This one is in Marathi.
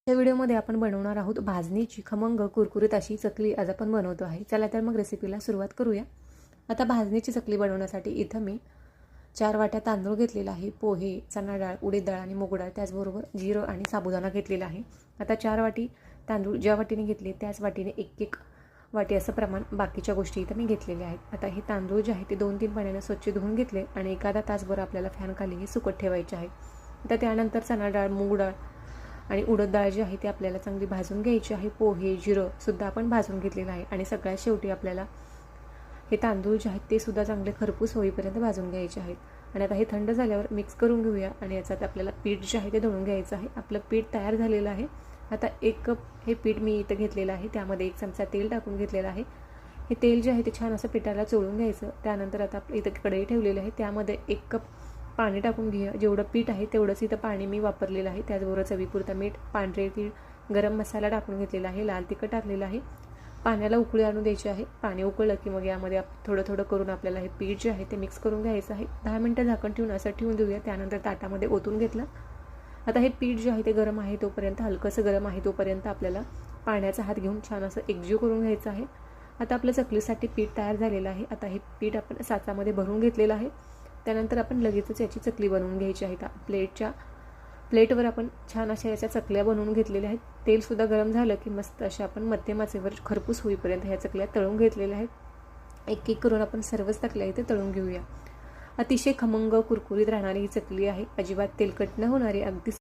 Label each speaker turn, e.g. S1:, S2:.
S1: या व्हिडिओमध्ये आपण बनवणार आहोत भाजणीची खमंग कुरकुरीत अशी चकली आज आपण बनवतो आहे। चला तर मग रेसिपीला सुरुवात करूया। आता भाजणीची चकली बनवण्यासाठी इथं मी 4 वाट्या तांदूळ घेतलेला आहे, पोहे, चणा डाळ, उडीद डाळ आणि मूग डाळ, त्याचबरोबर जिरं आणि साबुदाणा घेतलेला आहे। आता 4 वाटी तांदूळ ज्या वाटीने घेतले त्याच वाटीने 1-1 वाटी असं प्रमाण बाकीच्या गोष्टी इथं मी घेतलेल्या आहेत। आता हे तांदूळ जे आहे ते 2-3 पाण्याने स्वच्छ धुवून घेतले आणि एखादा तासभर आपल्याला फॅन खाली हे सुकत ठेवायचे आहे। आता त्यानंतर चणा डाळ, मूग डाळ आणि उडद डाळ जी आहे ती आपल्याला चांगली भाजून घ्यायची आहे। पोहे, जिरं सुद्धा आपण भाजून घेतलेलं आहे आणि सगळ्यात शेवटी आपल्याला हे तांदूळ जे आहेत ते सुद्धा चांगले खरपूस होईपर्यंत भाजून घ्यायचे आहेत। आणि आता हे थंड झाल्यावर मिक्स करून घेऊया आणि याच्यात आपल्याला पीठ जे आहे ते दळून घ्यायचं आहे। आपलं पीठ तयार झालेलं आहे। आता 1 कप हे पीठ मी इथं घेतलेलं आहे, त्यामध्ये 1 चमचा तेल टाकून घेतलेलं आहे। हे तेल जे आहे ते छान असं पिठाला चोळून घ्यायचं। त्यानंतर आता इथं कढई ठेवलेली आहे, त्यामध्ये 1 कप पाणी टाकून घ्या। जेवढं पीठ आहे तेवढंच इथं पाणी मी वापरलेलं आहे। त्याचबरोबर चवीपुरतं मीठ, पांढरे तीळ, गरम मसाला टाकून घेतलेला आहे, लाल तिखट टाकलेलं आहे। पाण्याला उकळी आणून द्यायची आहे। पाणी उकळलं की मग यामध्ये थोडं थोडं करून आपल्याला हे पीठ जे आहे ते मिक्स करून घ्यायचं आहे। 10 मिनिटं झाकण ठेवून असं ठेवून देऊया। त्यानंतर ताटामध्ये ओतून घेतलं। आता हे पीठ जे आहे ते गरम आहे तोपर्यंत, हलकंसं गरम आहे तोपर्यंत आपल्याला पाण्याचा हात घेऊन छान असं एकजीव करून घ्यायचं आहे। आता आपलं चकलीसाठी पीठ तयार झालेलं आहे। आता हे पीठ आपण साचामध्ये भरून घेतलेलं आहे। त्यानंतर आपण लगेचच याची चकली बनवून घ्यायची आहे। प्लेटवर आपण छान अशा याच्या चकल्या बनवून घेतलेल्या आहेत। तेलसुद्धा गरम झालं की मस्त अशा आपण मध्यम आचेवर खरपूस होईपर्यंत ह्या चकल्या तळून घेतलेल्या आहेत। एक करून आपण सर्वच चकल्या इथे तळून घेऊया। अतिशय खमंग कुरकुरीत राहणारी ही चकली आहे, अजिबात तेलकट न होणारी, अगदी